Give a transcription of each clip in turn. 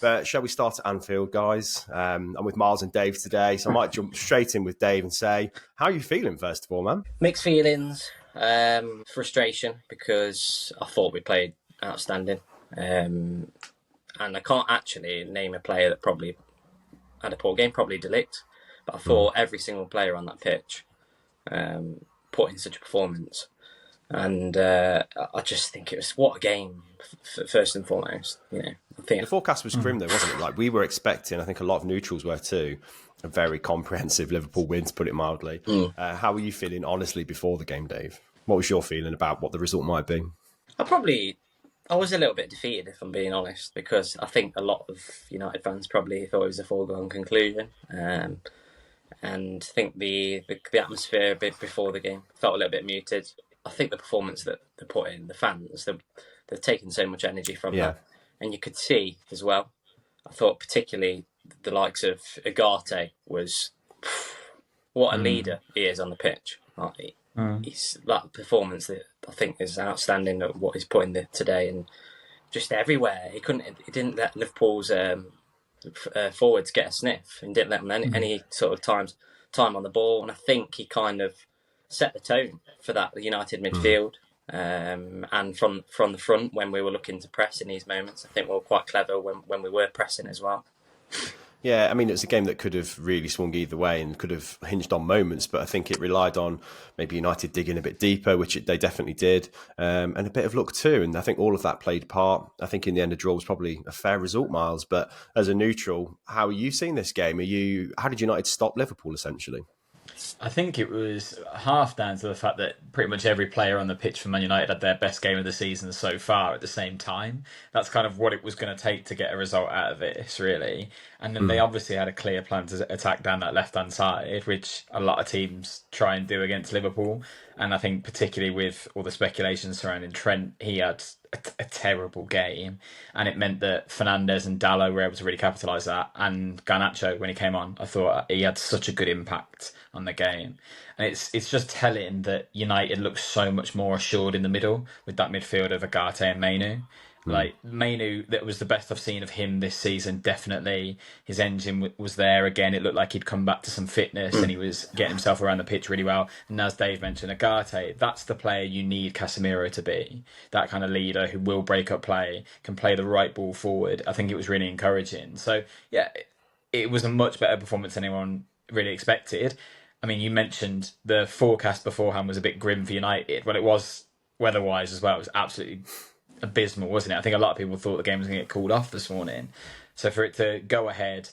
But shall we start at Anfield, guys? I'm with Miles and Dave today, so I might jump straight in with Dave and say, how are you feeling, first of all, man? Mixed feelings, frustration, because I thought we played outstanding. And I can't actually name a player that probably had a poor game, probably De Ligt. But I thought every single player on that pitch put in such a performance. And I just think it was, what a game, first and foremost. I think the forecast was grim, though, wasn't it? Like, we were expecting, I think a lot of neutrals were too, a very comprehensive Liverpool win, to put it mildly. How were you feeling, honestly, before the game, Dave? What was your feeling about what the result might be? I was a little bit defeated, if I'm being honest, because I think a lot of United fans probably thought it was a foregone conclusion. And I think the atmosphere a bit before the game felt a little bit muted. I think the performance that they put in, the fans, they've taken so much energy from that. And you could see as well, I thought particularly the likes of Ugarte was, what a leader he is on the pitch. He's that performance that I think is outstanding at what he's put in there today, and just everywhere. He didn't let Liverpool's forwards get a sniff, and didn't let them any sort of time on the ball. And I think he kind of set the tone for that United midfield. And from the front, when we were looking to press in these moments, I think we were quite clever when we were pressing as well. Yeah, I mean, it's a game that could have really swung either way and could have hinged on moments, but I think it relied on maybe United digging a bit deeper, which they definitely did, and a bit of luck too. And I think all of that played part. I think in the end, a draw was probably a fair result, Miles. But as a neutral, how are you seeing this game? How did United stop Liverpool, essentially? I think it was half down to the fact that pretty much every player on the pitch for Man United had their best game of the season so far at the same time. That's kind of what it was going to take to get a result out of this, really. And then they obviously had a clear plan to attack down that left-hand side, which a lot of teams try and do against Liverpool. And I think particularly with all the speculation surrounding Trent, he had a terrible game, and it meant that Fernandes and Dalot were able to really capitalise that, and Garnacho, when he came on, I thought he had such a good impact on the game. And it's just telling that United looks so much more assured in the middle with that midfield of Ugarte and Mainu. Like, Mainu, that was the best I've seen of him this season, definitely. His engine was there again. It looked like he'd come back to some fitness and he was getting himself around the pitch really well. And as Dave mentioned, Ugarte, that's the player you need Casemiro to be. That kind of leader who will break up play, can play the right ball forward. I think it was really encouraging. So, yeah, it was a much better performance than anyone really expected. I mean, you mentioned the forecast beforehand was a bit grim for United. Well, it was weather-wise as well. It was absolutely abysmal, wasn't it? I think a lot of people thought the game was going to get called off this morning. So for it to go ahead,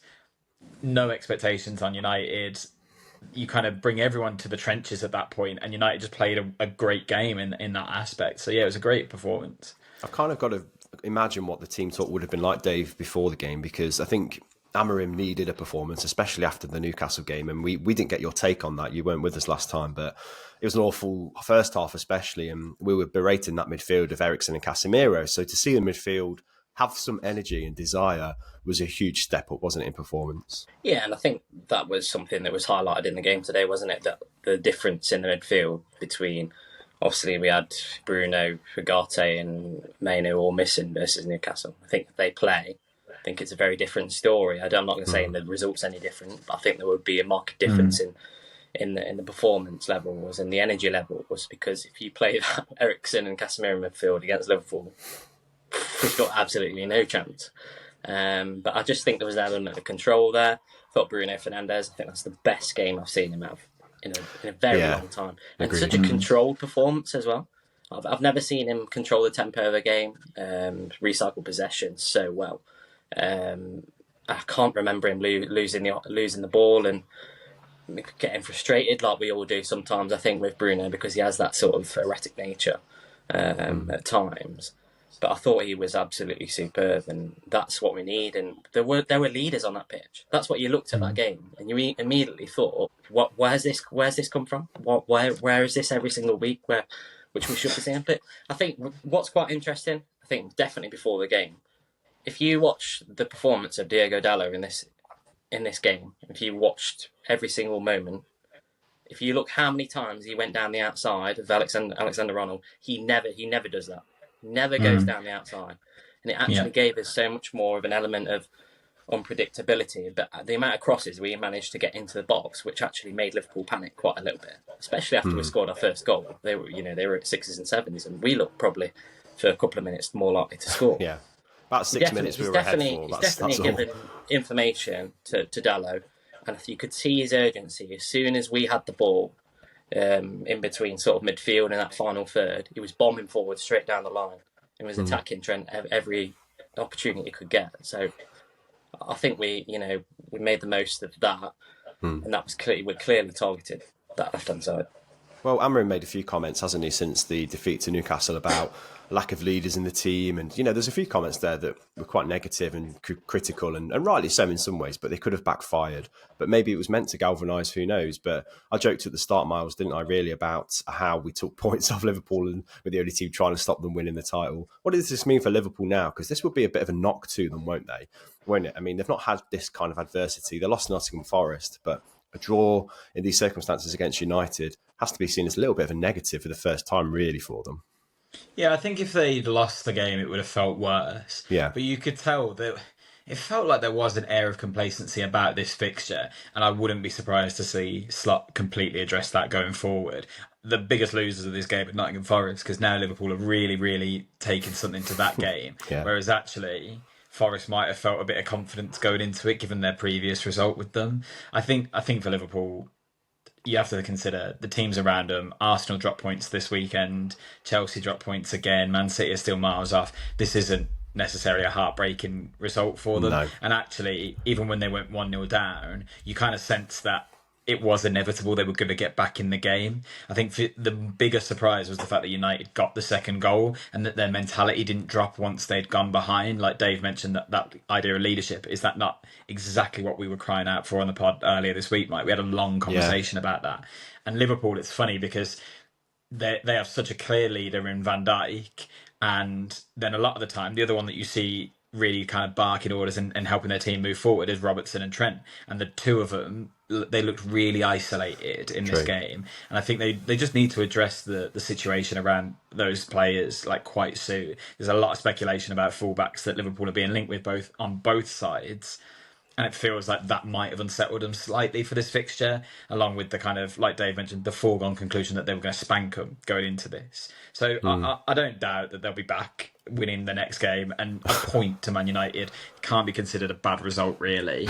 no expectations on United, you kind of bring everyone to the trenches at that point, and United just played a great game in that aspect. So yeah, it was a great performance. I've kind of got to imagine what the team talk would have been like, Dave, before the game, because I think Amorim needed a performance, especially after the Newcastle game, and we didn't get your take on that. You weren't with us last time, but it was an awful first half especially, and we were berating that midfield of Eriksen and Casemiro. So to see the midfield have some energy and desire was a huge step up, wasn't it, in performance? Yeah, and I think that was something that was highlighted in the game today, wasn't it? That the difference in the midfield between, obviously we had Bruno, Ugarte and Mainu all missing versus Newcastle. I think if they play, I think it's a very different story. I'm not going to say the results any different, but I think there would be a marked difference in the performance levels and the energy levels, because if you play that Eriksen and Casemiro midfield against Liverpool, we've got absolutely no chance. But I just think there was an element of control there. I thought Bruno Fernandes, I think that's the best game I've seen him have in a very long time. And such a controlled performance as well. I've never seen him control the tempo of a game, recycle possession so well. I can't remember him losing the ball and getting frustrated like we all do sometimes, I think, with Bruno, because he has that sort of erratic nature at times. But I thought he was absolutely superb, and that's what we need. And there were leaders on that pitch. That's what you looked at that game, and you immediately thought, where's this come from? Where is this every single week? Which we should be seeing. But I think what's quite interesting, I think definitely before the game, if you watch the performance of Diogo Dalot in this game, if you watched every single moment, if you look how many times he went down the outside of Alexander-Arnold, he never does that. Never goes down the outside. and it actually gave us so much more of an element of unpredictability. But the amount of crosses we managed to get into the box, which actually made Liverpool panic quite a little bit, especially after we scored our first goal. They were at 6s and 7s, and we looked probably for a couple of minutes more likely to score. Yeah, about 6 minutes we were ahead for. He's definitely given information to Dallo, and you could see his urgency as soon as we had the ball. In between sort of midfield and that final third, he was bombing forward straight down the line and was attacking Trent every opportunity he could get. So I think we made the most of that, and that was we're clearly targeted that left hand side. Well, Amorim made a few comments, hasn't he, since the defeat to Newcastle about lack of leaders in the team. And, there's a few comments there that were quite negative and critical, and rightly so in some ways, but they could have backfired. But maybe it was meant to galvanise, who knows. But I joked at the start, Miles, didn't I, really, about how we took points off Liverpool and we're the only team trying to stop them winning the title. What does this mean for Liverpool now? Because this would be a bit of a knock to them, won't they? Won't it? I mean, they've not had this kind of adversity. They lost Nottingham Forest, but a draw in these circumstances against United has to be seen as a little bit of a negative for the first time, really, for them. Yeah, I think if they'd lost the game, it would have felt worse. Yeah. But you could tell that it felt like there was an air of complacency about this fixture, and I wouldn't be surprised to see Slot completely address that going forward. The biggest losers of this game are Nottingham Forest, because now Liverpool have really, really taken something to that game, whereas actually Forest might have felt a bit of confidence going into it, given their previous result with them. I think for Liverpool, you have to consider the teams around them. Arsenal dropped points this weekend. Chelsea dropped points again. Man City are still miles off. This isn't necessarily a heartbreaking result for them. No. And actually, even when they went 1-0 down, you kind of sense that it was inevitable they were going to get back in the game. I think the bigger surprise was the fact that United got the second goal and that their mentality didn't drop once they'd gone behind. Like Dave mentioned, that idea of leadership, is that not exactly what we were crying out for on the pod earlier this week, Mike? We had a long conversation about that. And Liverpool, it's funny because they have such a clear leader in Van Dijk, and then a lot of the time, the other one that you see really kind of barking orders and helping their team move forward is Robertson and Trent. And the two of them, they looked really isolated in this game. And I think they just need to address the situation around those players like quite soon. There's a lot of speculation about fullbacks that Liverpool are being linked with on both sides. And it feels like that might have unsettled them slightly for this fixture, along with the kind of, like Dave mentioned, the foregone conclusion that they were going to spank them going into this. So I don't doubt that they'll be back winning the next game, and a point to Man United can't be considered a bad result, really.